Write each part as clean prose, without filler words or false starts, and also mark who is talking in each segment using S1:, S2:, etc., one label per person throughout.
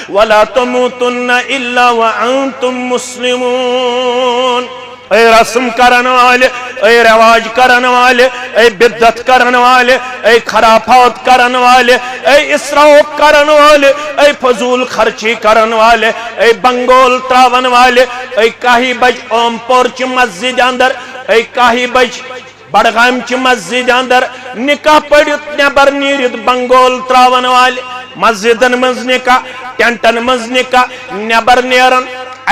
S1: ولا تموتن الا وانتم مسلمون۔ اے رسم کرن والے، اے رواج کرن والے، اے بدعت کرن والے، اے خرافات کرن والے، اے اسراف کرن والے، اے فضول خرچی کرن والے، اے بنگول تراون والے، اے کاہی بج اوم پور چ مسجد اندر، اے کاہی بج بڑگام چ مسجد اندر نکاح پڑھت نبر نیرت بنگول تراون والے، مسجدن مز نکاح، ٹینٹن مز نکاح، نبر نیرن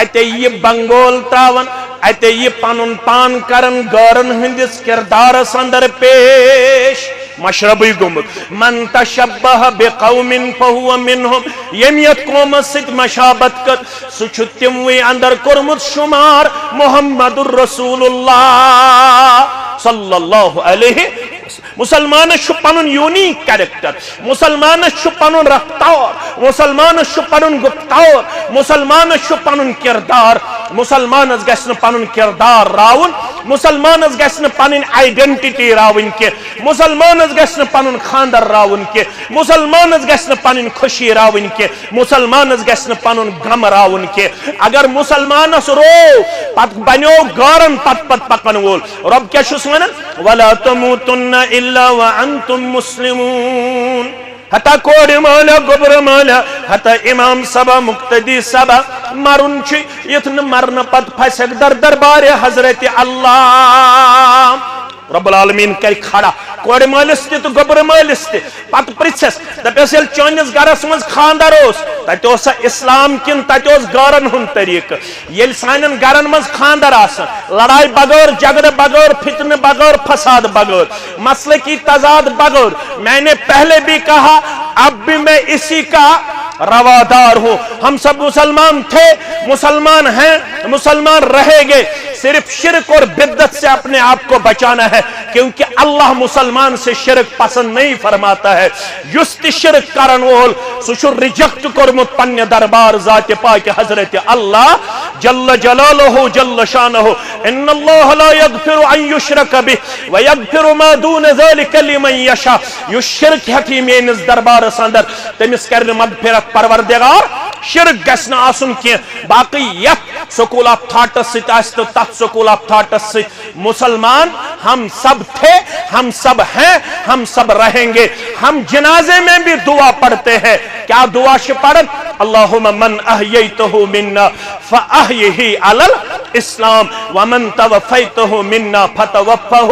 S1: اتے یہ بنگول تراون، اتے یہ پنن پان کرن غورن ہندس کردارس اندر پیش۔ مشربی گمت من تشبہ بقوم فہو منہم، یمیت قوم ست مشابت کر سچ تموی اندر کرمت شمار محمد الرسول اللہ صلی اللہ علیہ۔ مسلمان شو پنن یونیک کریکٹر، مسلمان شو پنن رفتار، مسلمان شو پنن گفتار، مسلمان شو پنن کردار، مسلمان گژھن پنن کردار راون، مسلمان گژھن پنن آئیڈینٹی راون کے، مسلمان گژھن پنن خاندر راون کے، مسلمان گژھن پنن خوشی راون کے، مسلمان گژھن پنن غم راون کے۔ اگر مسلمانس رو پت بنیو گارن پت پت پکن وول، رب کیا چھس ونان ولا تموتن الا وانتم مسلمون۔ حتی کوڑ مالا گبر مالا حتی امام سبا مقتدی سبا مرن چھ یتن مرن پت پھسک در دربار حضرت اللہ۔ رب العالمین کر کھڑا کوڑ مالس تی تو گبر مالس تی پت پرچس دپیس یل چونس گرس مز خاندر اس تت اوسا اسلام کن تت اوس گارن ہن طریق یل سانن گرن مز خاندر آسن لڑائی بغیر جگڑ بغیر فتن بغیر فساد بغیر مسئلے کی تضاد بغیر۔ میں نے پہلے بھی کہا اب بھی میں اسی کا روادار ہوں۔ ہم سب مسلمان تھے، مسلمان ہیں، مسلمان رہیں گے، صرف شرک اور بدعت سے اپنے آپ کو بچانا ہے، کیونکہ اللہ مسلمان سے شرک پسند نہیں فرماتا ہے۔ یست شرک کرن وول سو ریجیکٹ کرمت پنہ دربار ذات پاک حضرت اللہ جل جلالہ جل شانہ۔ ان اللہ لا یغفر ان یشرک بہ ویغفر ما دون ذلک لمن یشاء۔ یو شرک ہٹی میانس دربارس اندر تمس کرن مغفرت پروردگار۔ شرک گژھن آسن کی باقی یت سکول آف تھاٹس ست آست تت سکول آف تھاٹس ست مسلمان ہم سب تھے، ہم سب ہیں، ہم سب رہیں گے۔ ہم جنازے میں بھی دعا پڑھتے ہیں۔ کیا دعا پڑھن؟ اللہم من احییتہ منا فاحیہ علی الاسلام ومن توفیتہ منا فتوفہ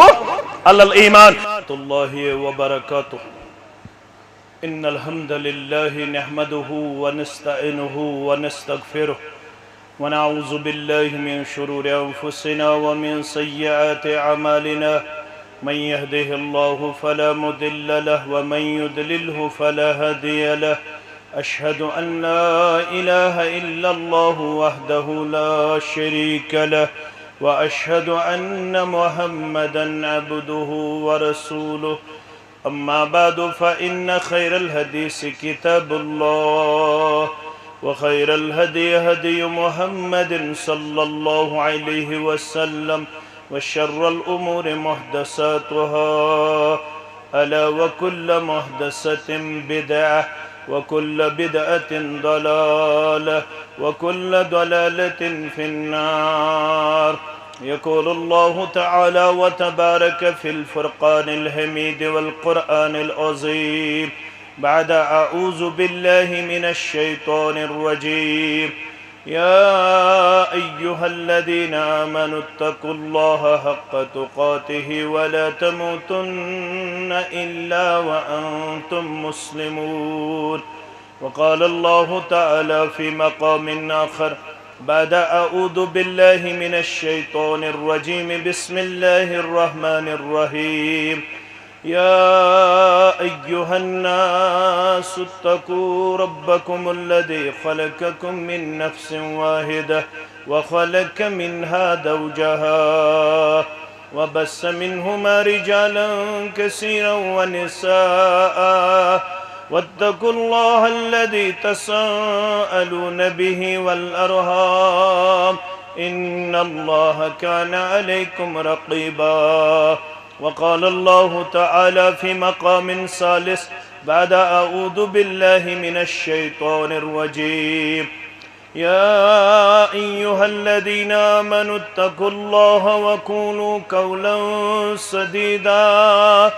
S1: علی الایمان۔ اللہ وبرکاتہ۔ ان الحمد لله نحمده ونستعينه ونستغفره ونعوذ بالله من شرور انفسنا ومن سيئات اعمالنا من يهده الله فلا مضل له ومن يضلله فلا هادي له اشهد ان لا اله الا الله وحده لا شريك له واشهد ان محمدا عبده ورسوله اما بعد فإن خير الحديث كتاب الله وخير الهدي هدي محمد صلى الله عليه وسلم وشر الأمور محدثاتها ألا وكل محدثة بدعة وكل بدعة ضلالة وكل ضلالة في النار۔ يقول الله تعالى وتبارك في الفرقان الحميد والقرآن العظيم بعد أعوذ بالله من الشيطان الرجيم يا أيها الذين آمنوا اتقوا الله حق تقاته ولا تموتن إلا وأنتم مسلمون۔ وقال الله تعالى في مقام آخر بعد أعوذ بالله من الشيطان الرجيم بسم الله الرحمن الرحيم يا أيها الناس اتقوا ربكم الذي خلقكم من نفس واحدة وخلق منها زوجها وبث منهما رجالا كثيرا ونساء واتقوا الله الذي تساءلون به والأرحام إن الله كان عليكم رقيبا۔ وقال الله تعالى في مقام ثالث بعد أعوذ بالله من الشيطان الرجيم يا أيها الذين آمنوا اتقوا الله وقولوا قولا سديدا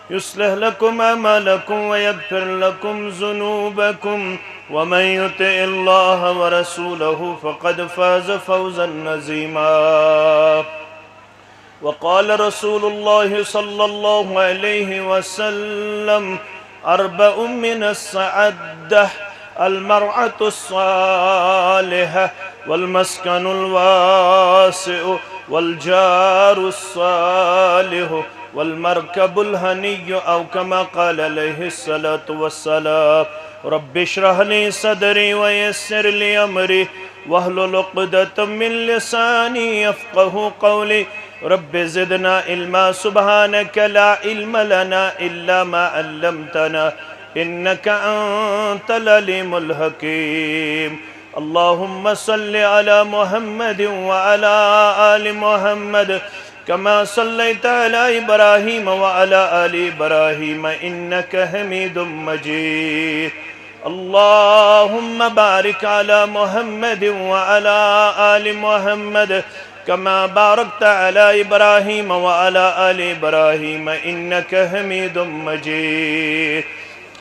S1: يصلح لكم أعمالكم ويغفر لكم ذنوبكم ومن يطع الله ورسوله فقد فاز فوزا عظيما وقال رسول الله صلى الله عليه وسلم 4 من السعادة المرأة الصالحة والمسكن الواسع والجار الصالح والمركب الهني أو كما قال عليه الصلاة والسلام رب اشرح لي صدري ويسر لي أمري واحلل عقدة من لساني يفقه قولي رب زدنا علما سبحانك لا علم لنا إلا ما علمتنا إنك أنت العليم الحكيم اللهم صل على محمد وعلى آل محمد كما صليت على إبراهيم وعلى آل إبراهيم إنك حميد مجيد اللهم بارك على محمد وعلى آل محمد كما باركت على إبراهيم وعلى آل إبراهيم إنك حميد مجيد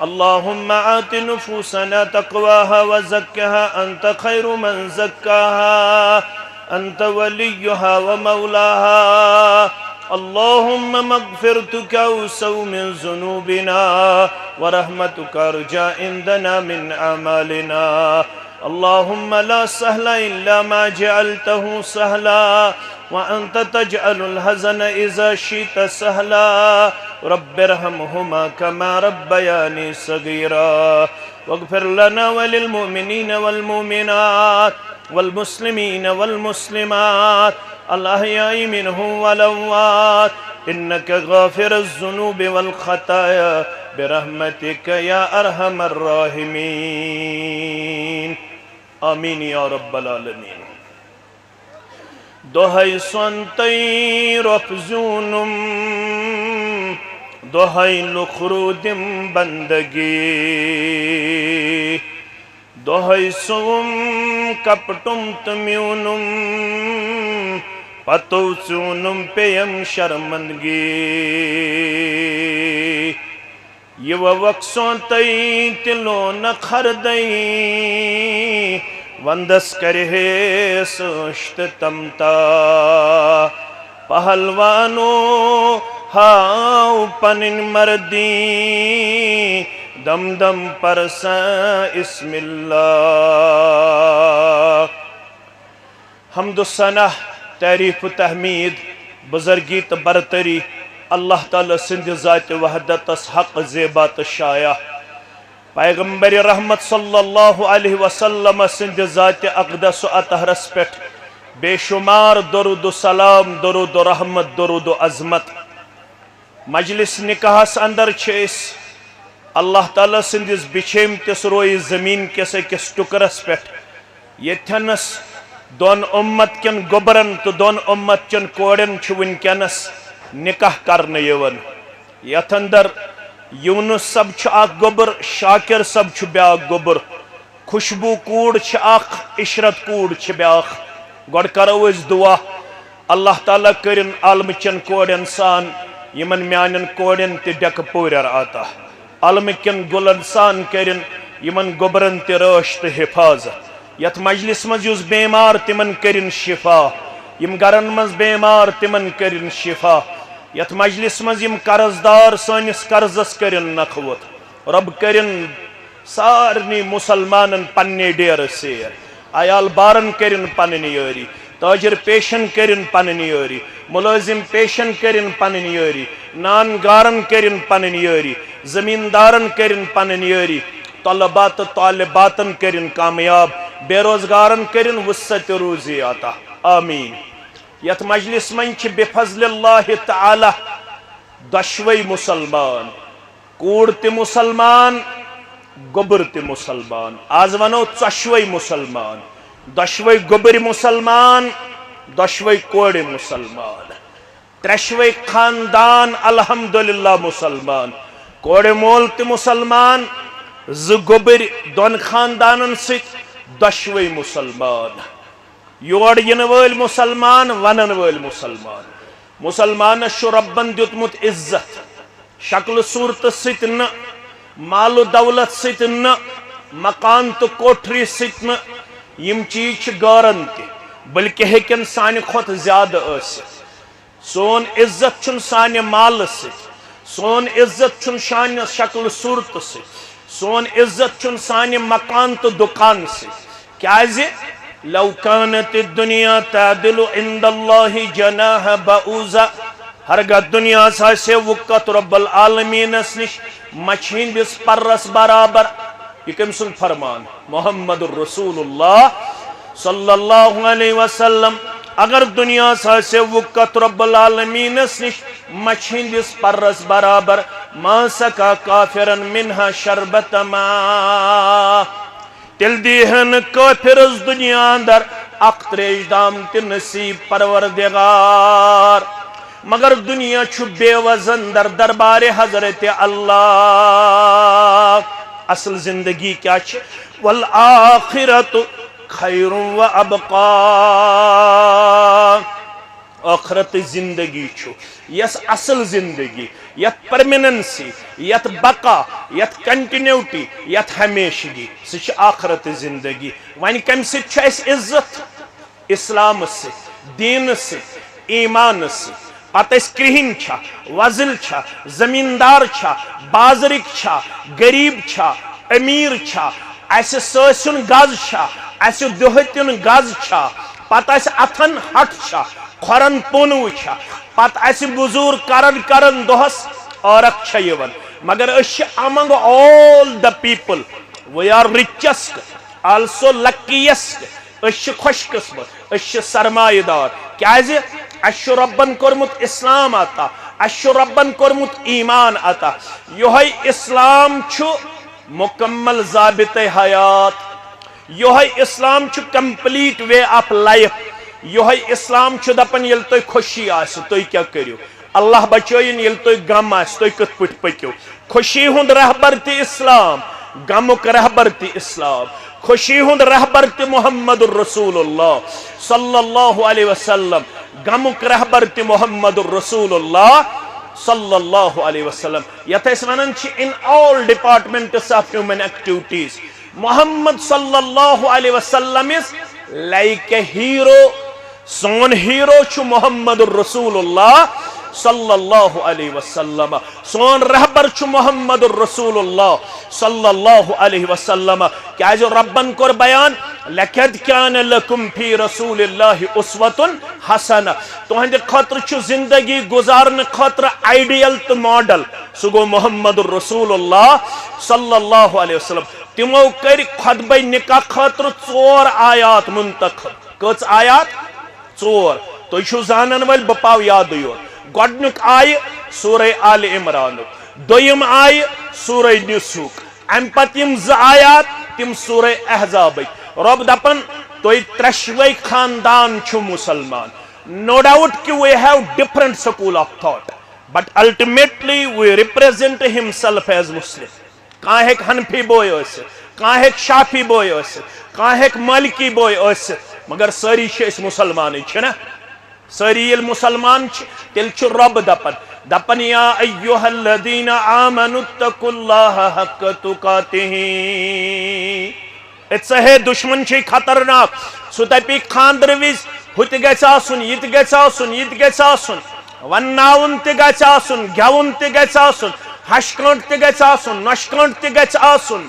S1: اللهم آت نفوسنا تقواها وزكها أنت خير من زكاها أنت وليها ومولاها اللهم مغفرتك أوسع من ذنوبنا ورحمتك أرجى عندنا من أعمالنا اللهم لا سهل إلا ما جعلته سهلا وأنت تجعل الحزن إذا شئت سهلا رب ارحمهما كما ربياني صغيرا واغفر لنا وللمؤمنين والمؤمنات والمسلمين والمسلمات الأحياء منهم والأموات إنك غافر الذنوب والخطايا برحمتك يا أرحم الراحمين آمين يا رب العالمين دعاي سنتي رفزونم دعاي لخرودم بندگی دعاي سوم کپٹم تمیونم پتو سونم پیم شرمندگی یہ وقصون تئی تلون خردئی وندس کرے سوشت تمتا پہلوانو ہاؤ پنن مردی دم دم پرسا اسم اللہ حمد و ثنا تعریف و تحمید بزرگی تو برتری اللہ تعالی سند ذات وحدت حق زیبات شایع پیغمبر رحمت صلی اللہ علیہ وسلم سند ذات اقدس و اطہرس پیٹھ بے شمار درود و سلام درود و رحمت درود و عظمت مجلس نکاحس اندر چھس اللہ تعالی سندس بچھیم تس روئی زمین کس اکس ٹکرس پیٹھ یتھنس دون امت کن گبرن تو دون امت کن کوڑن چھ ونکینس نکاح کرنے یون یتھ اندر یونس صب چھ اخ گوبر شاکر صب چھ بیاکھ گوبر خوشبو کوڑ چھ اخ عشرت کوڑ چھ بیاکھ گوڑ کرو اس دعا اللہ تعالیٰ کرن عالم چن کوڑن سان یمن میانن کوڑن تی ڈک پورر آتا عالم کن گلن سان کرن یمن گوبرن تی راشت حفاظت یت مجلس مز یس بیمار تمن کرن شفا یم گرن مز بیمار تمن کرن شفا یت مجلس مز یم قرضدار سانس قرضس کرن نخوت رب کرن سارنی مسلمانن پننی ڈیر سیر عیال بارن کرن پننی یاری تاجر پیشن کرن پننی یاری ملازم پیشن کرن پننی یاری نان گارن کرن پننی یاری زمیندارن کرن پننی یاری طلبات طالباتن کرن کامیاب بے روزگارن کرن وسط روزی آتا آمین یت مجلس من چھ بفضل اللہ تعالی دشوی مسلمان کوڑ تی مسلمان گبر تی مسلمان آز ونو چشوی مسلمان دشوی گبر مسلمان دشوی کوڑ مسلمان ترشوی خاندان الحمدللہ مسلمان کوڑ مول تہ مسلمان زگبر دون خاندانن ست دشوی مسلمان یور ین ول مسلمان ونن ول مسلمان مسلمانس ربن دیتمت عزت شکل صورت ست نہ مال و دولت ست نہ مکان تو کوٹری ست نہ یم چیز گارن تہ بلکہ ہیکن سانہ کھت زیادہ ٲسِتھ سون عزت چھن سانہ مال ست سون عزت چھن سانہ شکل صورت ست سون عزت چھن سانہ مکان تو دکان ست کیازِ لو كانت الدنيا تعدل عند الله جناح بعوضة ہرگاہ دنیا ساسے وقت رب العالمین نش مچھین بس پرس برابر یہ کم سن فرمان محمد الرسول اللہ صلی اللہ علیہ وسلم اگر دنیا ساسے وقت رب العالمین نش مچھین بس پرس برابر ما سکا کافرن منها شربت ما تل دیہن کافرز دنیا اندر اقتریش دام تی نصیب پروردگار مگر دنیا چھو بے وزن در دربار حضرت اللہ اصل زندگی کیا چھ والآخرت خیر و ابقا آخرت زندگی چھو یس اصل زندگی یت پرمننسی یت بقا یت کنٹینیوٹی یت ہمیشگی سچ آخرت زندگی وانی کم سے اس عزت اسلام سے دین سے ایمان سے پتہ اس کرہن چھا وزل چھا زمیندار چھا بازرک چھا غریب چھا امیر چھا ایسے سوسن گاز چھا ایسے دہتن گاز چھا پتہ اس اتھن ہٹ چھا کھورن پونو چھا پتہ ایسے بزور کرن دہس اورک چھا یون مگر اس among all the people we are richest also luckiest اس خوش قسمت اس سرمایہ دار کیازِ اس ربن کورمت اسلام آتا اس ربن کورمت ایمان آتا یہی اسلام چھو مکمل ضابط حیات یہی اسلام چھو کمپلیٹ وے آف لائف یہی اسلام چھو دپن یل تو خوشی آسو تو کیا کریو اللہ بچوین یل تو غم آس تو کت پٹ پکیو خوشی ہند رہبر تی اسلام غمک رہبر تی اسلام خوشی ہند رہبر تی محمد الرسول اللہ صلی اللہ علیہ وسلم غمک رہبر تی محمد الرسول اللہ صلی اللہ علیہ وسلم یت اس ونن چھ ان all departments of human activities محمد صلی اللہ علیہ وسلم is like a hero soon hero چھ محمد الرسول اللہ صلی اللہ علیہ وسلم سون رہبر چھ محمد الرسول اللہ صلی اللہ علیہ وسلم کیا جو ربن کر بیان لَقَدْ كَانَ لَكُمْ فِي رَسُولِ اللَّهِ أُسْوَةٌ حَسَنَةٌ تو ہندے خطر چھ زندگی گزارن خطر آئیڈیل تو ماڈل سگو محمد الرسول اللہ صلی اللہ علیہ وسلم تمو کر خطبہ نکاح خطر 4 آیات منتخب کچھ آیات 4 تو چھو زانن ول بپاو یاد یور گۄڈنیُک آیہِ سورہ آل عمران دویم آیہِ سورہ نسوک ام پتہ یم 2 آیات تم سورہ احزاب رب دپن توئی ترشوے خاندان چھو مسلمان نو ڈاؤٹ کہ we have different school of thought but ultimately we represent himself as Muslim کہاں ایک حنفی بوئے اس کہاں ایک شافی بوئے اس کہاں ایک مالکی بوئے اس مگر ساری اس مسلمان چھنا ساری المسلمان تل چھ رب دپن یا ایوہ الذین آمنوا اتقوا اللہ حق تقاتہ اتسہے دشمن چھ خطرناک سو دپی خاندر وز ہوت گژھِ آسُن یہِ تہِ گژھِ آسُن یہِ تہِ گژھِ آسُن ونناوُن تہِ گژھِ آسُن گٮ۪وُن تہِ گژھِ آسُن ہشہِ کٲنٛٹ تہِ گژھِ آسُن نۄشہِ کٲنٛٹ تہِ گژھِ آسُن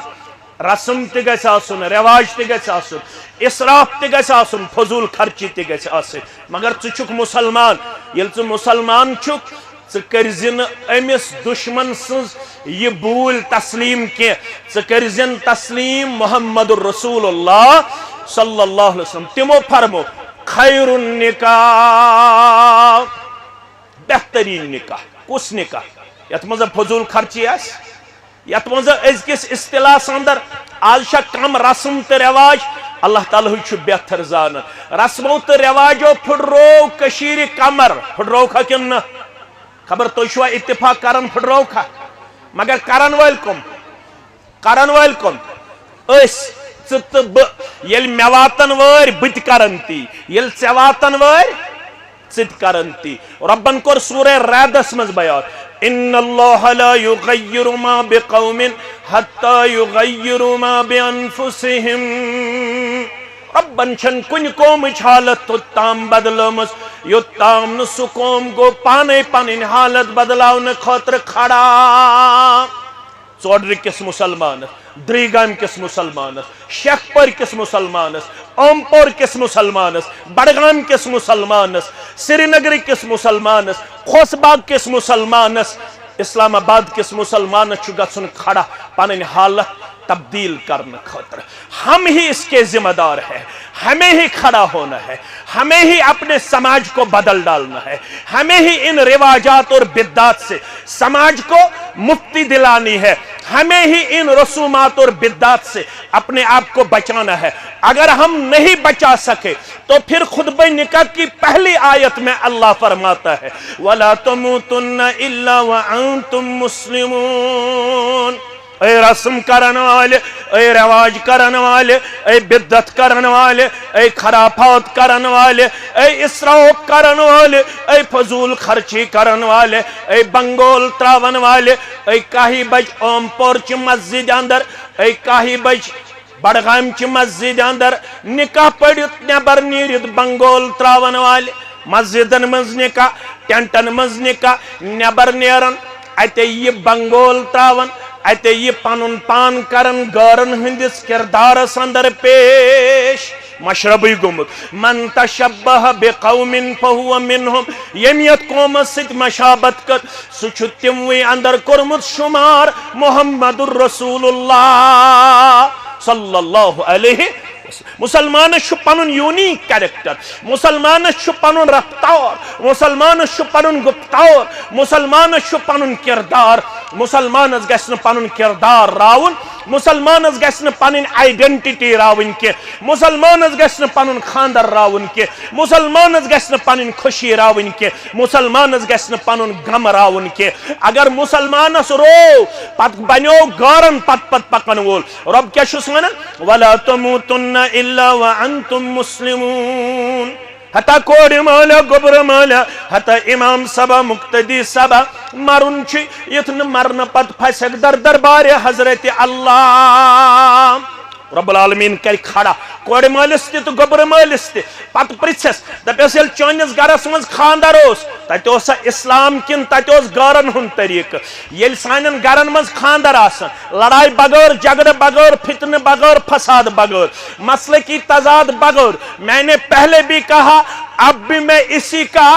S1: رسم تہِ گژھِ آسُن رواج تہِ گژھِ آسُن اسراف تہِ گژھِ آسُن فضول خرچی تہِ گژھِ آسٕنۍ مگر ژٕ چھُکھ مسلمان ییٚلہِ ژٕ مسلمان چھُکھ ژٕ کٔرزِ نہٕ أمِس دشمن سٕنٛز یہِ بوٗلۍ تسلیٖم کینٛہہ ژٕ کٔرزٮ۪ن تسلیٖم محمد الرسول اللہ صلی اللہ علیہ وسلم تمو فرمو خیر النکاح بہترین نکاح کس نکاح یت مز فضول خرچی آس یت مز ازکس اصطلاح اندر آج چھا کم رسم تو رواج اللہ تعالیٰ چھُ بہتر زانن رسمو تو رواجو پھڑرو کشیر کمر پھڑرو کھا کن نہ خبر تو چھوا اتفاق کرن پھڑرو کھا مگر کرن وال کم اس ژٕ تہٕ بہٕ ییٚلہِ مےٚ واتن وٲرۍ بہٕ تہِ کرن تی ییٚلہِ ژےٚ واتن وٲرۍ ژٕ تہِ کرن تی رۄبن کوٚر سورہ رعدس منٛز بیان ان اللہ لا یغیر ما بقوم حتی یغیروا ما بانفسہم ربن چھن کن قومچ حالت توتام بدلمس یوتام نہ سہ قوم گو پانے پنن حالت بدلاؤن خاطر کھڑا ژوڈرِ کس مسلمانس دریگام کس مسلمانس شیخپور کس مسلمانس اومپور کس مسلمانس بڈگام کس مسلمانس سری نگر کس مسلمانس خوس باغ کس مسلمانس اسلام آباد کس مسلمانس چھ گژھن کھڑا پنن حالت تبدیل کرنے خاطر ہم ہی اس کے ذمہ دار ہیں ہمیں ہی کھڑا ہونا ہے ہمیں ہی اپنے سماج کو بدل ڈالنا ہے ہمیں ہی ان رواجات اور بدعات سے سماج کو مکتی دلانی ہے ہمیں ہی ان رسومات اور بدعات سے اپنے آپ کو بچانا ہے اگر ہم نہیں بچا سکے تو پھر خطبہ نکاح کی پہلی آیت میں اللہ فرماتا ہے وَلَا تَمُوتُنَّ إِلَّا وَأَنْتُمْ مُسْلِمُونَ اے رسم کرن والے اے رواج کرن والے اے بدعت کرن والے اے خرافات کرن والے اے اسراف کرن والے اے فضول خرچی کرن والے اے بنگول تراون والے اے کاہی بج اومپور چ مسجد اندر اے کاہی بج بڈگام چ مسجد اندر نکاح پڑھت نبر نیرت بنگول تراون والے مسجدن مز نکاح ٹینٹن مز نکاح نبر نیرن اتے یہ بنگول تراون اتے یہ پنن پان کرن غارن ہندس کردارس اندر پیش مشربی گومت من تشبہ بقوم فہو منہم یمیت قوم ست مشابت کر سچ تموی اندر کورمت شمار محمد الرسول اللہ صلی اللہ علیہ مسلمانس پنن یونیک کریکٹر مسلمانس پنن رفتار مسلمانس پنن گفتار مسلمانس پنن کردار مسلمانس گژھِ نہٕ پنن کردار راوُن مسلمانس گژھِ نہٕ پنن آئیڈینٹٹی راوٕنۍ کینٛہہ مسلمانس گژھِ نہٕ پنن خاندر راوُن کینٛہہ مسلمانس گژھِ نہٕ پنن خوشی راوٕنۍ کینٛہہ مسلمانس گژھِ نہٕ پنن غم راوُن کینٛہہ اگر مسلمانس رو پتہٕ بنیو غارن پتہٕ پکن وول رب کیاہ چھُس ونان ولا تموتن الا وانتم مسلمون حتی کور مالا گبر مالا حتی امام سبا مقتدی سبا مرن چھ یتن مرن پت پھسک در دربار حضرت اللہ رب العالمین کر کھڑا کور مالس تی تو گبر مالس تی پت پرچھس دپیس یل چونس گرس مز خاندر اس تت اوسا اسلام کن تت اوس گارن ہن طریق یل سانن گرن مز خاندر آسن لڑائی بغیر جھگڑ بغیر فتنہ بغیر فساد بغیر مسئلے کی تضاد بغیر میں نے پہلے بھی کہا اب بھی میں اسی کا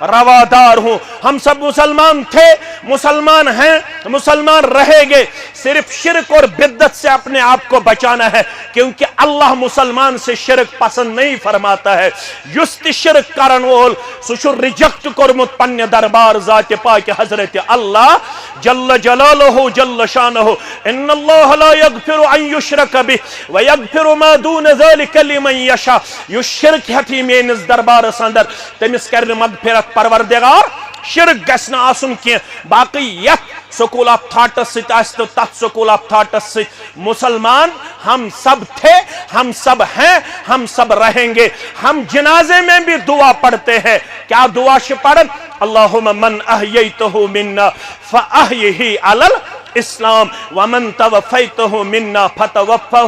S1: روادار ہوں ہم سب مسلمان تھے مسلمان ہیں مسلمان رہے گے صرف شرک اور بدعت سے اپنے آپ کو بچانا ہے کیونکہ اللہ مسلمان سے شرک پسند نہیں فرماتا ہے یست شرک کرن وول سو ریجیکٹ کرمت پنہ دربار ذات پاک حضرت اللہ جل جلالہ جل شانہ ان اللہ لا یغفر ان یشرک به ویغفر ما دون ذلك لمن یشاء یس شرک ہتھی میانس دربارس اندر تمس کر مغفرت پروردگار شرک گژھِ نہٕ آسُن کینٛہہ باقٕے یتھ سکول آف تھاٹس سۭتۍ آسہِ تہٕ تتھ سکول آف تھاٹس سۭتۍ مسلمان ہم سب تھے ہم سب ہیں ہم سب رہیں گے ہم جنازے میں بھی دعا پڑھتے ہیں کیا دعا چھ پڑھن اللہم من احییتہ منا فاحیہ علی الاسلام ومن توفیتہ منا فتوفہ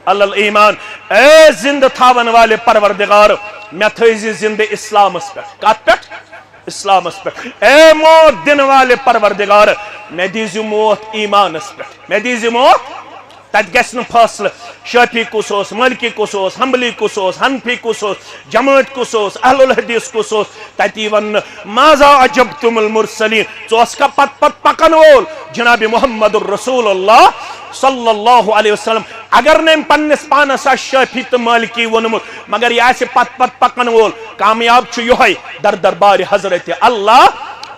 S1: علی الایمان اے زندہ تھاون والے پروردگار میں تھٲیزِ زندہ اسلامس پہ کت پہ اسلامس پہ اے موت دن والے پروردگار میں دیزی موت ایمانس پہ میں دیزی موت تت گژھِ نہٕ فٲصلہٕ شافی کُس اوس مالکی کُس اوس حنبلی کُس اوس حنفی کُس اوس جماعت کُس اوس اہل الحدیث کُس اوس تتی وننہٕ ماذا عجبتم المرسلین ژٕ اوسکھا پت پکن وول جناب محمد الرسول اللہ صلی اللہ علیہ وسلم اگر نیم پنس پانس شافی تو مالکی ونمت مگر یہ آسے پت پکن وول کامیاب چھو یوہی در دربار حضرت اللہ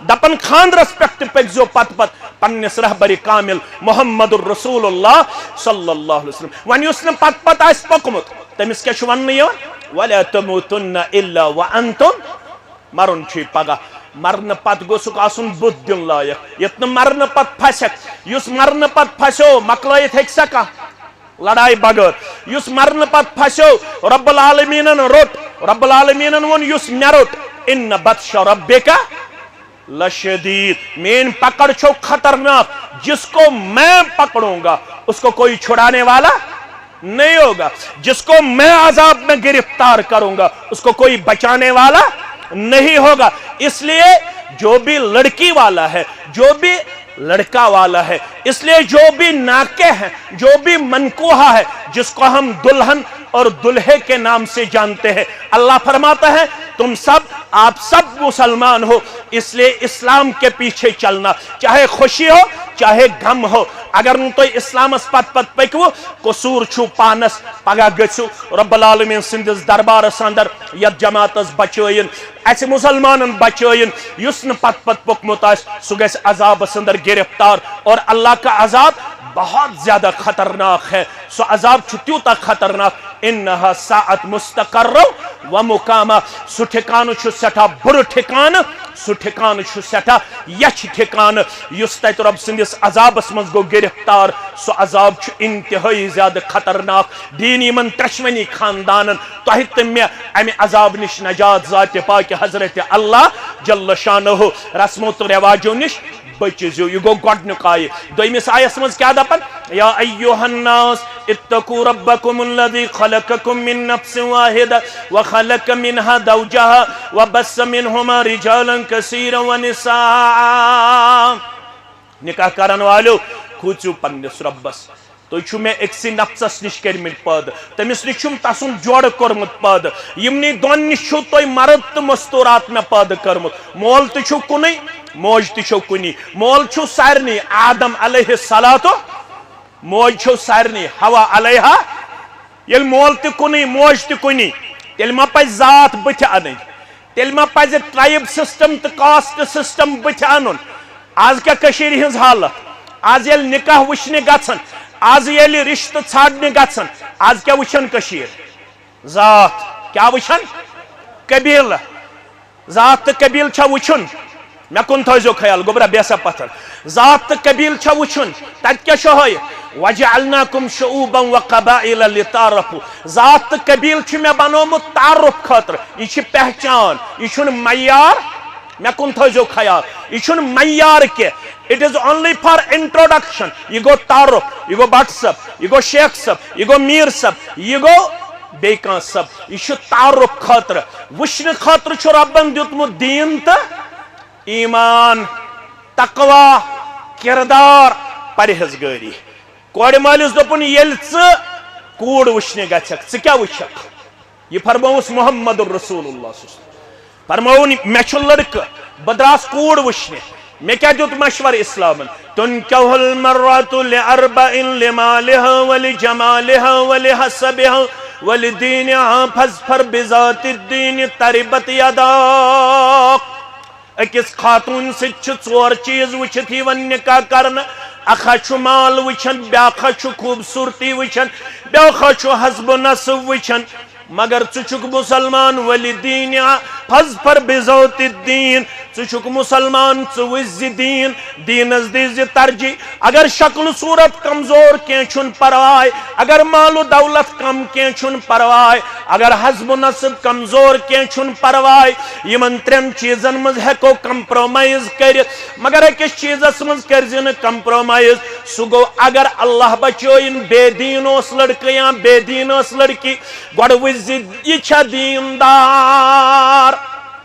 S1: دپن خاندرس پہ پکزو پت پنس رہبر کامل محمد الرسول اللہ صلی اللہ علیہ وسلم ون یس پت آس پکمت تمس کیا ون ولا تموتن الا وانتم مرن چھ پگہ مرن پت گوسک آسن بت دن لائق یت مرن پت پھسک یس مرن پت پھسو مکلائت ہیک سکا لڑائی بغیر یس مرن پت پھسو رب العالمین روٹ رب العالمین ون یس مے روٹ ان بطش ربک لشدید مین پکڑ چھو خطرناک جس کو میں پکڑوں گا اس کو کوئی چھڑانے والا نہیں ہوگا جس کو میں عذاب میں گرفتار کروں گا اس کو کوئی بچانے والا نہیں ہوگا اس لیے جو بھی لڑکی والا ہے جو بھی لڑکا والا ہے اس لیے جو بھی ناکے ہیں جو بھی منکوہا ہے جس کو ہم دلہن اور دلہے کے نام سے جانتے ہیں اللہ فرماتا ہے تم سب آپ سب مسلمان ہو اس لیے اسلام کے پیچھے چلنا چاہے خوشی ہو چاہے غم ہو اگر تو اسلام اس پت پت پکو قصور چھو پانس پگہ گسو رب العالمین سندس دربارس اندر یت جماعتس بچائن اس مسلمانن بچائن یس ن پت پت پکمت سہ گژھِ عذابس اندر گرفتار اور اللہ کا عذاب بہت زیادہ خطرناک ہے سو عذاب چھو تیوتا خطرناک انہا ساعت مستقر و مقامہ سو ٹھکانو چھو سٹھا بر ٹھکان سو ٹھکانو چھو سٹھا یچ ٹھکان یس تیت رب سندس عذاب اسمز گو گرفتار سو عذاب چھو انتہائی زیادہ خطرناک دینی من ترشمنی خاندانن توہت میں امی عذاب نش نجات ذات پاک حضرت اللہ جل شانہ رسم و رواجو نش بچیزیو یہ گو گوڑنک آئے دویمس آیس مز کیا دپن یا ایوہ الناس اتقوا ربکم الذی خلقکم من نفس واحد وخلق منها زوجها وبث منهما رجالا كثيرا ونساء نکاح کرن والو کھوچو پنس ربس تو چھو میں اکسی نفسس نش کرمت پد تمس نش چھم تسن جوڑ کرمت پد یمنی دون نش چھو تو مرد تو مستورات میں پد کرمت مول تو چھو کنی موج تہ چھو کنی مول چھو سارنی آدم علیہ الصلاۃ موج چھو سارنی ہوا علیہ یل مول تہ کنی موج تہ کنی تیل ما پز ذات بتھ ان تیل ما پز ٹرائب سسٹم تہ کاسٹ سسٹم بتھ ان آز کیا کشیر ہنز حالت آز یل نکاح وچھنے گژھن آز یل رشتہ ژھانڈنے گژھن آز کیا وچھن کشیر ذات کیا وچھن قبیل ذات تہ قبیل چھا وچھن میں کن تھوزو خیال گوبرا بیسا پتھر ذات قبیل چھا وچھن تک کیا شہوئی وَجَعَلْنَاكُمْ شُعُوبًا وَقَبَائِلَ لِتَعَرَّفُوا ذات قبیل چھ میں بنومت تعارف خاطر یہ چھ پہچان یہ چھن معیار میں کن تھوزو خیال یہ چھن معیار کے it is only for introduction یہ گو تعارف یہ گو بٹ سب یہ گو شیخ سب یہ گو میر سب یہ گو بیکان سب یہ چھ تعارف خاطر وشن خاطر چھ ربن دیتمت دین تا ایمان تقوی کردار پرہیزگاری کوڑ مالس دپن یل کوڑ وچھنے گھک کیا وچھک یہ فرموس محمد الرسول اللہ فرمون مے چھ لڑکہ بدراس کوڑ وچھنے میں کیا دیت مشور اسلام تنکح المرأة لأربع لمالها ولجمالها ولحسبها ولدینها فاظفر بذات الدین تربت یداک اکس خاتون سے ژور چیز وچھت ہی ون نکاح کرنا اکھا چھو مال وچھن بیاکھا چھو خوبصورتی وچھن بیاکھا چھو حسب نسب وچھن مگر ژٕ مسلمان ولی دین فاظفر بذات الدین ژٕ مسلمان ژٕ وچھ دین دینس دیز ترجیح اگر شکل صورت کمزور کی چھن پرواے اگر مال و دولت کم کی چھن پرواے اگر حسب نسب کمزور کی چھن پرواے یمن ترین چیزن مز ہیکو کمپرومائز کرت مگر اکس چیزس مز کرزن کمپرومائز سو گو اگر اللہ بچوین بے دین اس لڑکہ یا بے دین اس لڑکی گوڑ وچھ یہ چھا دیندار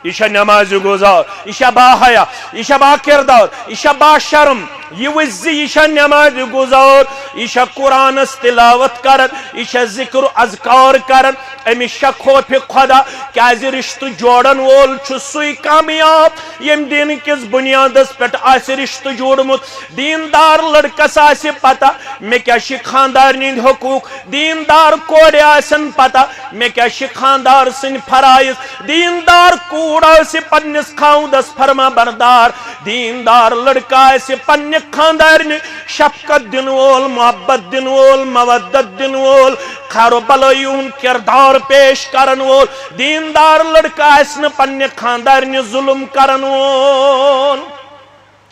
S1: یہ چھا نماز گزار یہ چھا با حیا یہ چھا با کردار یہ چھا با شرم یہ وزی یہ چھا نماز گزار یہ چھا قرآن تلاوت کرن یہ چھا ذکر اذکار کرن امی چھا خوف خدا کیازِ رشتہ جوڑن وول چھُ سُے کامیاب یم دین کس بنیادس پہ آسہِ رشتہ جوڑمت دیندار لڑکس آسہِ پتہ مے کیا چھ خاندارن ہند حقوق دیندار کورِ آسن پتہ مے کیا چھ خاندار سن فرائض دیندار کوڑ آسہِ پننس خاوندس فرما بردار دیندار لڑکہ آسہِ پننہ خاندارن شفقت دن وول محبت دن وول مودت دن وول خیر و بلائی ہن کردار پیش کرن وول دیندار لڑکہ آسن پنہ خاندارنہ ظلم کرن وول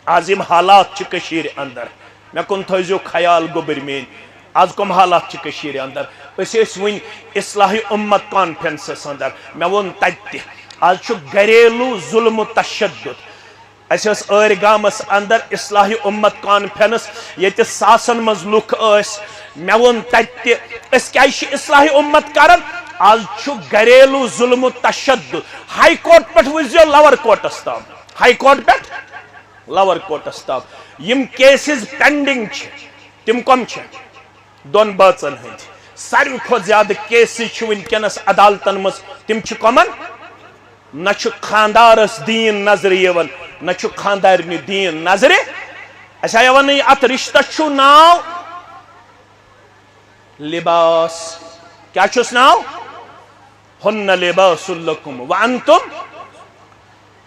S1: آز یم حالات چھ کشیر اندر مے کن تھوزیو خیال گوبر مین آز کم حالات چھ کشیر اندر اس ون اصلاح امت کانفرنسس اندر مے ون تتہ آج چھ گھریلو ظلم و تشدد اس ار گامس اندر اصلاح امت کانفرنس یہ ساسن مز لکھ اس مے ون تتہ اس کیا اصلاح امت کرن آج چھ گھریلو ظلم و تشدد ہائی کورٹ پہ وزیو لور کورٹس تام ہائی کورٹ پہ لور کورٹس تام یم کیسز پینڈنگ تم کم دون بچن ہند ساروی کھت زیادہ کیسز ونکس عدالتن مز تم کمن نہ خاندارس دین نظر یوان نہ خاندارنہ دین نظر اس ون ات رشتہ ناو لباس کیا چھس ناو ہن لباس لکم وانتم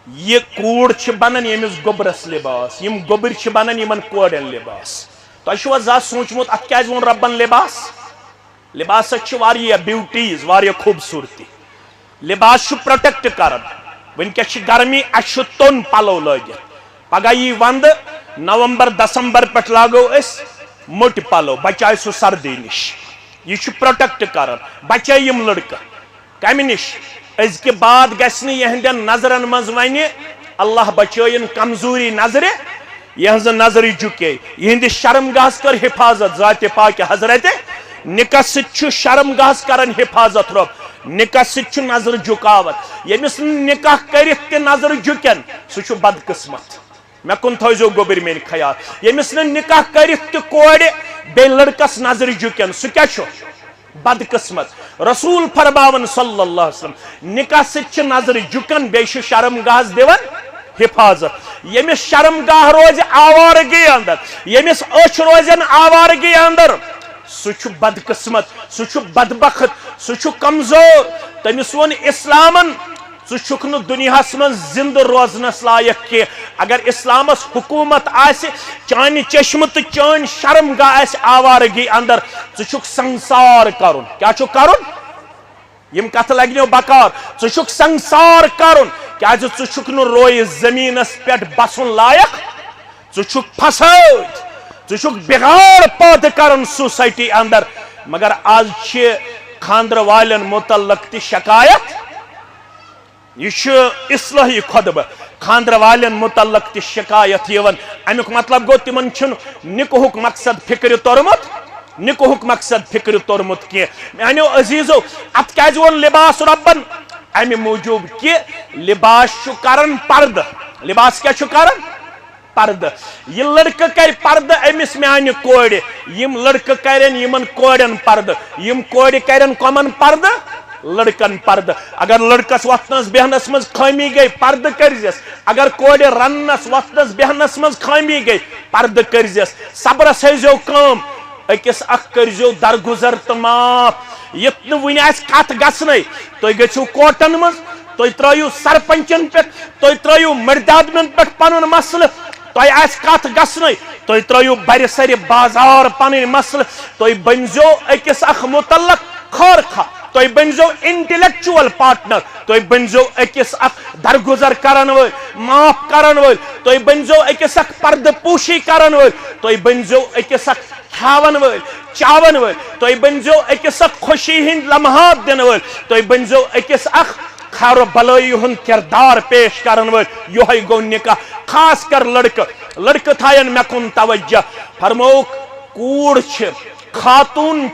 S1: یہ کوڑ بنان یمس گوبرس لباس یم گوبر بنان یمن کوڑن لباس تہ چھوا زا سوچمت ات کیاز ون ربن لباس لباس واریاہ بیوٹیز واریاہ خوبصورتی لباس پروٹیکٹ کران ونکس گرمی اس تون پلو لگت پگہ یہ وند نومبر دسمبر پہ لاگو اس موٹ پلو بچائے سہ سردی نش یہ پروٹیکٹ کران بچائے یم لڑکہ کم نش ازکہ بعد گھن یہندین نظرن مز ون اللہ بچائن کمزوری نظر یہ نظر جکے یہ شرم گاہس کر حفاظت ذات پاک حضرت نکاح ست شرم گاہس کرن حفاظت رب نکاح ست نظر جکاوت یمس نکاح کرت تہ نظر جکن سہ بد قسمت مے کن تھوزیو گوبر مین خیال یمس نکاح کرت تہ کوڑ بے لڑکس نظر جکن سہ کیا بد قسمت رسول فرماون صلی اللہ علیہ وسلم نکاح ست نظر جکن بے شرم گاہس دیون حفاظت یمس شرم گاہ روز آوارگی اندر یمس اچھ روزن آوارگی اندر سہ بد قسمت سہ بدبخت سہ کمزور تمس ون اسلامن ژٕ دنیاہس من زندہ روزنس لائق کی اگر اسلامس حکومت آسہِ چانہ چشمہ تو چان شرم گاہ آسہِ آوارگی اندر ژٕ سنسار کرن کیا کرن یم کت لگنو بکار ژٕ سنسار کرن کیازِ ژٕ روی زمینس پہ بسن لائق ژٕ فساد ژٕ بگاڑ پٲدٕ کرن سوسائٹی اندر مگر آج خاندر والن متعلق تہ شکایت یہ اصلاحی خطبہ خاندر والن متعلق تہ شکایت یوان امیک مطلب گو تمن نکاحک مقصد فکر تورمت نکاحک مقصد فکر تورمت کی میانو عزیزو ات کیاز ون لباس ربن امی موجوب کہ لباس کرن پرد لباس کیا کرن پرد یہ لڑکہ کر پرد امس میانہ کوڑ یم لڑکہ کرن یمن کوڑن پرد یم کوڑ کرن کمن پرد لڑکن پرد اگر لڑکس وتنس بہنس مز خامی گئی پرد کرزیس اگر کوڑ رنس وتنس بہنس مز خامی گئی پرد کرزیس صبرس ہیزیو کام اکس اخ کرزیو درگزر تو معاف یت ون آس کت گھنے تھی گھو کوٹن مز تھی ترو سرپنچن پہ تھی ترو مردادمن پہ پن مسلہ تھی آس کت گھنے تھی ترو بر سر بازار پن مسلہ تھی بنزو اکس اخ متعلق خور خا تھی بنزو انٹلیکچوئل پارٹنر تھی بنزو اکس اخ درگزر کرن ول معاف کرن ول تھی بنزو اکس اخ پرد پوشی کرن ول تھی بنزو اکس اخ کھاون ول چاون ول تھی بنزو اکس اخ خوشی ہند لمحات دن ول تھی بنزو اکس اخ خیر و بلائی ہند کردار پیش کرن ول یہ گو نکاح خاص کر لڑکہ تھائن مے کن توجہ فرموک کوڑ خاتون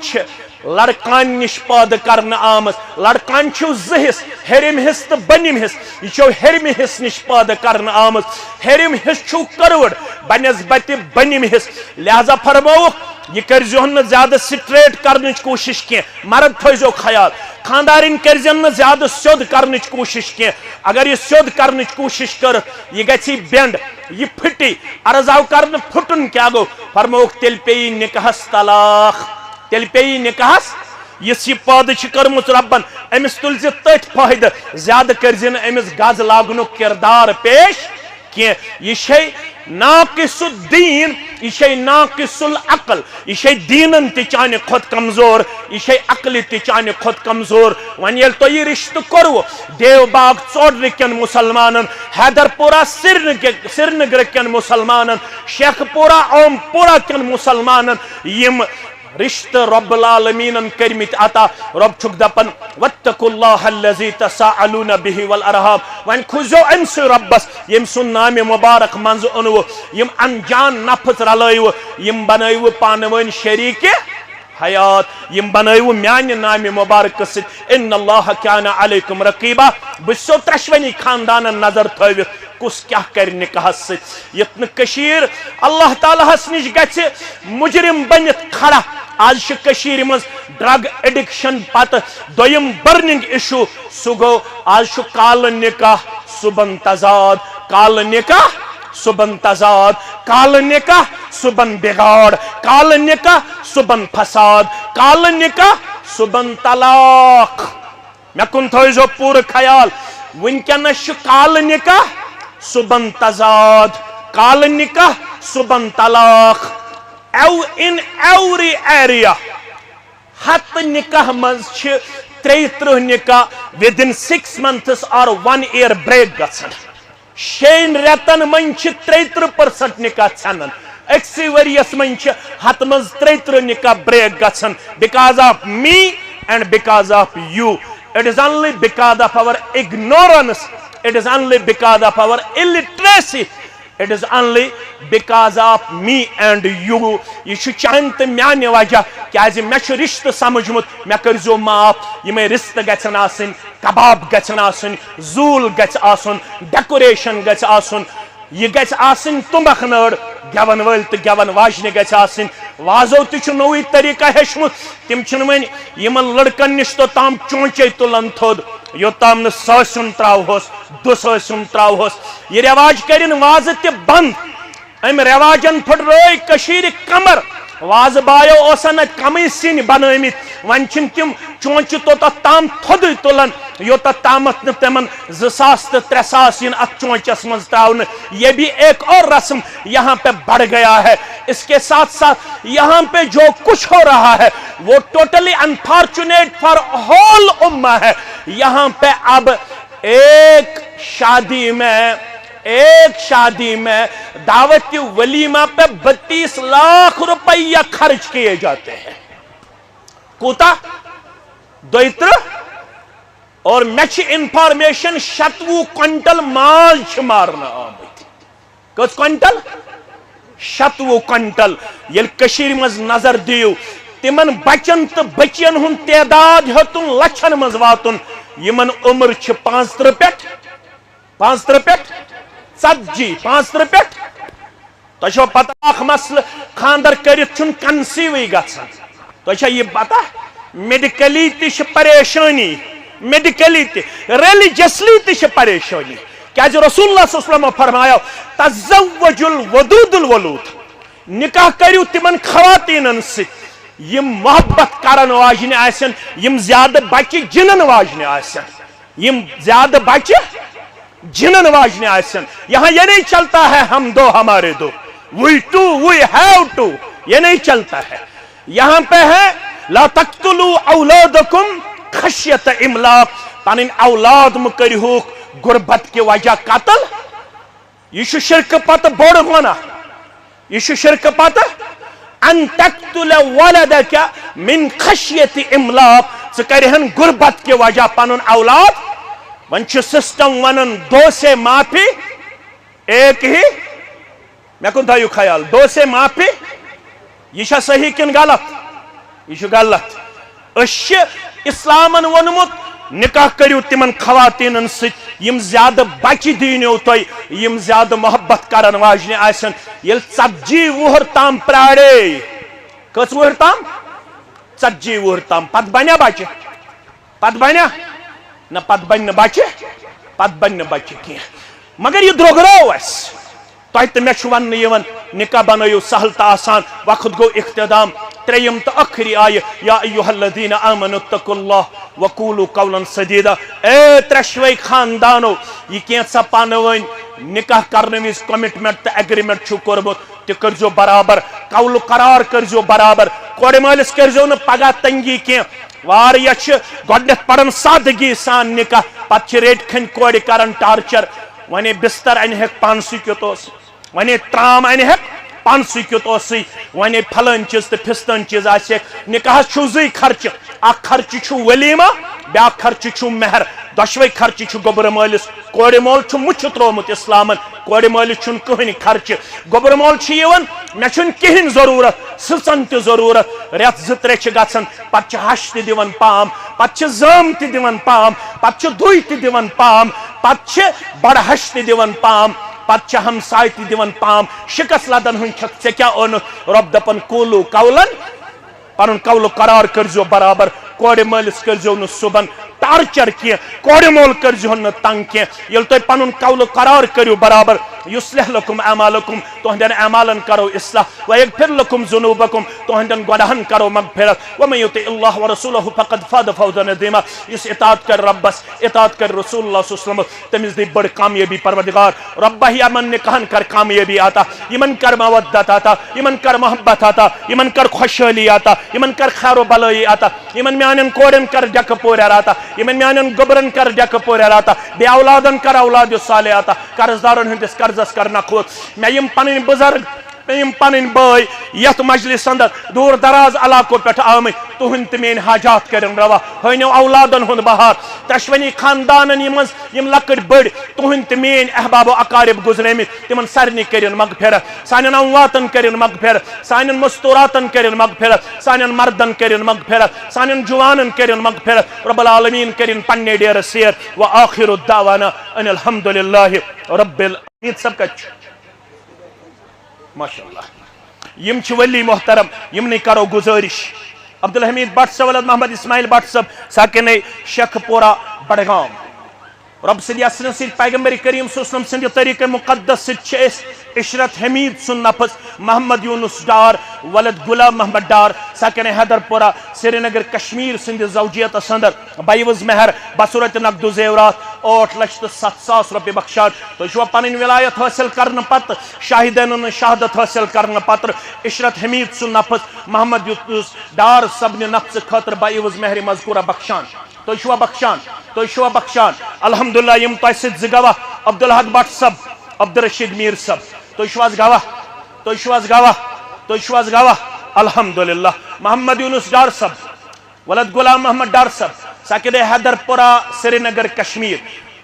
S1: لڑکان نش پاد کرنے آمز لڑکان زہس ہرم حص تو بنم حص یہ ہرم حص نش پاد کرنے آمز ہرم حص کروڑ بنسبت بنم حص لہذا فرموک یہ کرزون زیادہ سٹریٹ کرنچ کوشش کی مرد تھوزو خیال خاندارن کرزن زیادہ سیود کرنچ کوشش کی اگر یہ سیود کرنچ کوشش کر یہ گژھی بینڈ یہ پھٹی عرض آو کرنے پھٹن کیا گو فرموک تیل پی نکاحس طلاق تیل پی نکاحس یہ پاد کرمت ربن امس تل تھی فائدہ زیادہ کرزن امس گز لاگن کردار پیش کی یہ ناقص الدین یہ ناقص العقل یہ دینن تی چانہ کھت کمزور یہ عقل تی چانہ کھت کمزور ون یل تو یہ رشتہ کرو دیو باغ ژوٚر کن مسلمانن حیدر پورہ سرینگر کن مسلمانن شیخ پورہ اوم پورہ کن مسلمانن یم رشتہ رب العالمین کرمت عطا رب چھک دپن واتقوا اللہ الذی تساءلون به والارحام ون کھوزو امس ربس یم سن نام مبارک منز انو یم انجان نفس رلائیو یم بنائیو پانوین شریک حیات یم بنائیو میان نام مبارک ست ان اللہ کان علیکم رقیبا بسو ترشونی خاندان نظر تھویت کس کیا کر نکاح ست یتن کشیر اللہ تعالیٰ ہس نش گژھِ مجرم بنت کھڑا آج کشیر مز ڈرگ ایڈکشن پتہ دویم برننگ ایشو سہ گو آج کال نکاح صبح تضاد کال نکاح صبح تضاد کال نکاح صبح بگاڑ کال نکاح صبح فساد کال نکاح صبح طلاق مے کن تھوزو پور خیال ونکس کال نکاح صبح تضاد کال نکاح صبح طلاق in every area ہت نکاح مز 33 نکاح within 6 months or 1 year break گژھن 6 ریتن من 33% نکاح ژھنن اکسی وریس من ہت مز 33 نکاح break گژھن because of me and because of you. It is only because of our ignorance, it is only because of our illiteracy, it is only because of me and you. یہ چانت میانہ وجہ کیاز مے رشتہ سمجھمت مے کرزو معاف یہ رشتہ گھن آسن کباب گھن آسن زول گھ آسن ڈیکوریشن گھ آسن یہ گھ آسن تمبکھ نڑ گیون ول تو گیون واجنہ گھ آسن وازو تہ نوے طریقہ ہیچمت تم ون یمن لڑکن نش تو تام چونچے تلن تھود یوتام نا ساسن تراوہس دساسن تراوہس یہ رواج کرن واز تہ بند ام رواجن پھٹرٲے کشیر کمر واز بایو اوسن کمی سن بنٲمت ون چھن تم چونچہ توتت تام تھود تلن یوتت تامت نہ تمن 2000 تو 3000 ین ات چونچس مز تراؤن. یہ بھی ایک اور رسم یہاں پہ بڑھ گیا ہے. اس کے ساتھ ساتھ یہاں پہ جو کچھ ہو رہا ہے وہ ٹوٹلی انفارچونیٹ فار ہول امہ ہے. یہاں پہ اب ایک شادی میں دعوت ولیمہ پہ 32 لاکھ روپیہ خرچ کیے جاتے ہیں. کوتا دویتر اور میچ انفارمیشن 70 کوئنٹل ماز مارنا آمت. کس کوئنٹل؟ 70 کوئنٹل. یل کشیر مز نظر دیو تمن بچن تو بچین ہن تعداد ہتن لچھن مز واتن یمن عمر 35 پٮ۪ٹھ 40 35 پٮ۪ٹھ. تۄہہِ چھو پتہ اکھ مسئلہ خاندر کرت چھن کنسیوٕے گژھان. تۄہہِ چھا یہ پتہ میڈیکلی تہ چھ پریشانی میڈیکلی تہ ریلیجسلی تہ چھ پریشانی. کیاز رسول اللہ صلی اللہ علیہ وسلم فرمایا تزوج الودود الولود نکاح کریو تمن خواتینن ست یم محبت کرن واجنہ آسن یم زیادہ بچہ جنن واجنہ آسن یم زیادہ بچہ جنن واجنہ آسن. یہاں یہ نہیں چلتا ہے ہم دو ہمارے دو we have to یہ نہیں چلتا ہے. یہاں پہ ہے لا تقتلوا اولادکم خشیت املاق پنن اولاد مکرہوک غربت کی وجہ قتل. یہ شرک پتہ بوڑ گناہ یہ شرک پتہ ان تقتل ولدک من خشیت املاق ژٕ کرہن غربت کی وجہ پنن اولاد. ون سسٹم ونن 2 سے معافی ایک ہی میں کن تھایو خیال 2 سے معافی یہ چھا صحیح کن غلط؟ یہ چھا غلط. اس اسلامن ونمت نکاح کریو تمن خواتینن ست یم زیادہ بچہ دینو تھی یم زیادہ محبت کرن واجنہ آسن. یل 40 وہر تام پراڑے کس وہر تام 40 وہر تام پت بنیا بچہ پت بنیا نہ پت بن بچہ کی مگر یہ درگرو اس تہ تو مے ون نکاح بنائیو سہل تو آسان. وقت گو اختتام. تریم تو آخری آیہ یا ایوہ الذین آمنوا اتقوا اللہ وقولوا قولا سدیدا. اے ترشوئی خاندانو یہ کینسا پانوین نکاح کرنے وز کمٹمنٹ تو ایگریمنٹ چھو کورمت تہ کرزو برابر قول قرار کرزو برابر کورِ مالس کرزو نہ پگہ تنگی کی واریاہ چھ گۄڈنیتھ پڑن سادگی سان نکاح پتہ چھ ریٹ کھن کورِ کرن ٹارچر ونے بستر ان ہیک پانسٕے کیُت اوس ونے ترام ان ہیک پانسٕے کیُت اوسٕے ونے پھلٲنۍ چیٖز تہٕ پھِستٲنۍ چیٖز آسیکھ نکاحس چھُو زٕے خرچہٕ اکھ خرچہٕ چھُ ولیمہ بیاکھ خرچہٕ چھُ مہر دۄشوے خرچہٕ چھُ گوٚبرٕ مٲلِس کورِ مول چھُ مُچھِ تروومُت اِسلامن کورِ مٲلِس چھُنہٕ کٕہٕنۍ خرچہٕ گوٚبرٕ مول چھُ یِوان مےٚ چھُنہٕ کِہیٖنۍ ضروٗرت سٕژن تہِ ضروٗرت رٮ۪تھ زٕ ترٛےٚ چھِ گژھان پتہٕ چھِ ہش تہِ دِوان پام پتہٕ چھِ زٲم تہِ دِوان پام پتہٕ چھِ دُے تہِ دِوان پام پتہٕ چھِ بڑٕ ہش تہِ دِوان پام پتہٕ چھِ ہمساے تہِ دِوان پام شِکس لدن ہُنٛد چھکھ ژےٚ کیٛاہ اوٚنُتھ رۄب دپان قوٗلوٗ قولن پنُن قولہٕ قرار کٔرزیو برابر کورِ مٲلِس کٔرزیو نہٕ صُبحن ٹارچر کینٛہہ کورِ مول کٔرزِہون نہٕ تنگ کینٛہہ ییٚلہِ تُہۍ پنُن قولہٕ قرار کٔرِو برابر یُصلح لکم اعمالکم تُہنٛدٮ۪ن اعمالن کرو اصلاح ویغفر لکم ذنوٗبکم تُہنٛدٮ۪ن گۄناہن کرو مغفرت ومن یُطع اللہ ورسولہ فقد فاز فوزا عظیما یُس اطاعت کرِ رۄبس اطاعت کرِ رسول اللہ صلی اللہ علیہ وسلم تٔمِس دی بٔڑ کامیٲبی پروردگار رۄبہ یمن نکاحن کر کامیٲبی عطا یمن کر مودت عطا یمن کر محبت عطا یمن کر خۄشحٲلی عطا یمن کر خیر و بلٲیی عطا یمن میانٮ۪ن کورٮ۪ن کر ڈیکہٕ پورٮ۪ر عطا یمن میانٮ۪ن گوٚبرن کر ڈیکہٕ پورٮ۪ر عطا بیٚیہِ اولادن کر اولادِ صالح عطا قرضدارن ہٕنٛدِس قرضس کر نکھوت مےٚ یِم پنٕنۍ بُزرگ مےٚ یِم پنٕنۍ بٲے یتھ مجلس اندر دوٗر دراز علاقو پٮ۪ٹھ آمٕتۍ تُہنٛدۍ تہِ میٲنۍ حاجات کٔرِنۍ روا ہٲنِو اولادن ہُنٛد بہار دۄشوٕنی خاندانن منٛز یِم لۄکٕٹۍ بٔڑۍ تُہنٛدۍ تہِ میٲنۍ احباب و اقارب گُزریمٕتۍ تِمن سارنٕے کٔرِنۍ مغفرت سانٮ۪ن امواتن کٔرِنۍ مغفرت سانٮ۪ن مستوراتن کٔرِنۍ مغفرت سانٮ۪ن مردن کٔرِنۍ مغفرت سانٮ۪ن جوانن کٔرِنۍ مغفرت رب العالمیٖن کٔرِنۍ پننہِ ڈیرٕ سیر وآخر دعوانا ان الحمد للہ رب العالمین سب کتہِ چھُ ماشاء اللہ یم چھ ولی محترم یمنٕے کرو گزارش عبدالحمید بٹ صٲب ولد محمد اسماعیل بٹ صٲب ساکِنے شیخ پورہ بڈگام رب سٕنٛدِ یژھنہٕ سۭتۍ پیغمبر کریم صلی اللہ علیہ وسلم سٕنٛدِ طریقہ مقدس سۭتۍ چھِ أسۍ عشرت حمید سُنٛد نفس محمد یونس ڈار ولد غلام محمد ڈار ساکِنے حیدر پورہ سری نگر کشمیر سٕنٛدِ زوجیتس اندر بایوز مہر بصورت نقد و زیورات 8,07,000 رۄپیہِ بخشان تُہۍ چھُوا پنٕنۍ ولایت حٲصل کرنہٕ پتہٕ شاہدینن شہادت حٲصل کرنہٕ پتہٕ عشرت حمید سُنٛد نفس محمد یونس ڈار سبنہِ نفسہٕ خٲطرٕ بایوز مہر مذکورہ بخشان تُہۍ چھُوا بخشان تُہۍ چھُوا بخشان الحمدللہ یم تۄہہِ سۭتۍ زٕ گواہ عبدالحق بٹ صٲب عبدالرشید میٖر صٲب تُہۍ چھُو حظ گواہ تُہۍ چھُو حظ گواہ تُہۍ چھُو حظ گواہ الحمدللہ محمد یونس ڈار صٲب ولد غلام محمد ڈار صٲب ساکِنے حیدر پورہ سری نگر کشمیر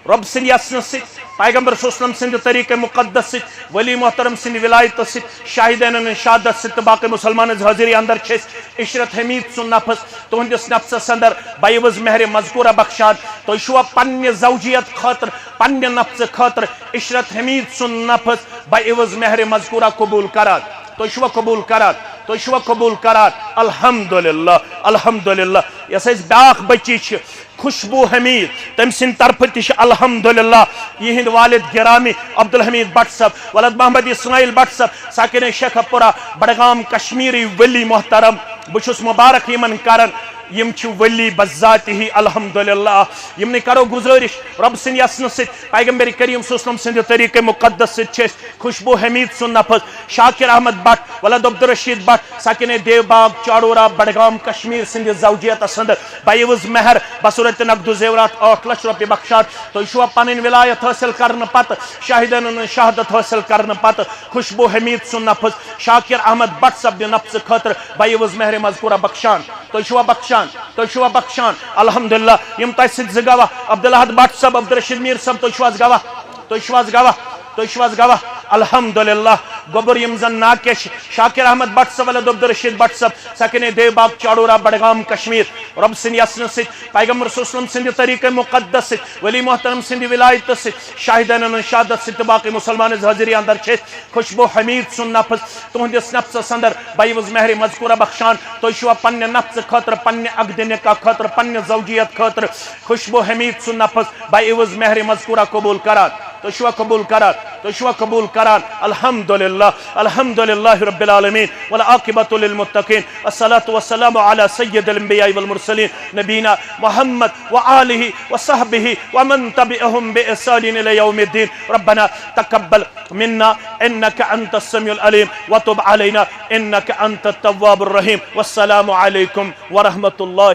S1: رب سٕنٛدِ یژھنہٕ سۭتۍ پیغمبر صلی اللہ علیہ وسلم سٕنٛدِ طریقہ مقدس سۭتۍ ولی محترم سٕنٛدِ ولایتہٕ سۭتۍ شاہدینن شہادت سۭتۍ تہٕ باقٕے مُسلمانن ہٕنٛز حٲضری اندر چھِ أسۍ عشرت حمید سُنٛد نفس تُہنٛدِس نفسس اندر بایوز مہر مذکورہ بخشان تُہۍ چھُوا پننہِ زوجیت خٲطرٕ پننہِ نفسہٕ خٲطرٕ عشرت حمید سُنٛد نفس بایوز مہر مذکورہ قبوٗل کران تُہۍ چھُوا قبوٗل کران تُہۍ چھُوا قبوٗل کران الحمدللہ الحمدللہ یۄس اَسہِ بیاکھ بچی چھِ خوشبو حمید تٔمۍ سٕنٛدِ طرفہٕ تہِ چھِ الحمدللہ یِہنٛدۍ والد گرامی عبدالحمید بٹ صٲب ولد محمد اسماعیل بٹ صٲب ساکِنے شیخ پورہ بڈگام کشمیری ولی محترم بہٕ چھُس مبارک یِمن کران یم چھِ ولی بذاتہِ الحمدللہ یمنٕے کرو گزارش رب سٕنٛدِ یژھنہٕ سۭتۍ پیغمبر کریم صلی اللہ علیہ وسلم سٕنٛدِ طریقہ مقدس سۭتۍ چھِ أسۍ خوشبو حمید سُنٛد نفس شاکر احمد بٹ ولد عبدالرشید بٹ ساکِنے دیو باغ چاڑورہ بڈگام کشمیر سٕنٛدِ زوجیتس اندر بایوز مہر بصورت نقد و زیورات 8 لچھ رۄپیہِ بخشان تُہۍ چھُوا پنٕنۍ ولایت حٲصل کرنہٕ پتہٕ شاہدینن شہادت حٲصل کرنہٕ پتہٕ خوشبو حمید سُنٛد نفس شاکر احمد بٹ سبنہِ نفسہٕ خٲطرٕ بایوز مہر مذکورہ بخشان تُہۍ چھُوا بخشان تُہۍ چھُوا بخشان الحمدللہ یم تۄہہِ سۭتۍ زٕ گواہ عبدالحق بٹ صٲب عبدالرشید میٖر صٲب تُہۍ چھِو حظ گواہ تُہۍ چھِو حظ گواہ تُہۍ چھِو حظ گواہ الحمدللہ گوٚبُر یم زن ناکہ چھِ شاکر احمد بٹ صٲب ولد عبدالرشید بٹ صٲب ساکِنے دیو باغ چاڑورہ بڈگام کشمیر رب سٕنٛدِ یژھنہٕ سۭتۍ پیغمبر صلی اللہ علیہ وسلم سٕنٛدِ طریقہ مقدس سۭتۍ ولی محترم سٕنٛدِ ولایتہٕ سۭتۍ شاہدینن شہادت سۭتۍ تہٕ باقٕے مُسلمانن ہٕنٛز حٲضری اندر چھِ أسۍ خوشبو حمید سُنٛد نفس تُہنٛدِس نفسس اندر بایوز مہر مذکورہ بخشان تُہۍ چھُوا پننہِ نفسہٕ خٲطرٕ پننہِ عقدِ نکاح خٲطرٕ پننہِ زوجیت خٲطرٕ خوشبو حمید سُنٛد نفس بایوز مہر مذکورہ قبوٗل کران تو شوا قبول کران تو شوا قبول کران الحمد لله رب العالمين والعاقبة للمتقين الصلاة والسلام على سيد الانبياء والمرسلين نبينا محمد وآله وصحبه ومن تبعهم بإحسان إلى يوم الدين ربنا تقبل منا إنك أنت السميع العليم وتب علينا إنك أنت التواب الرحيم والسلام عليكم ورحمة الله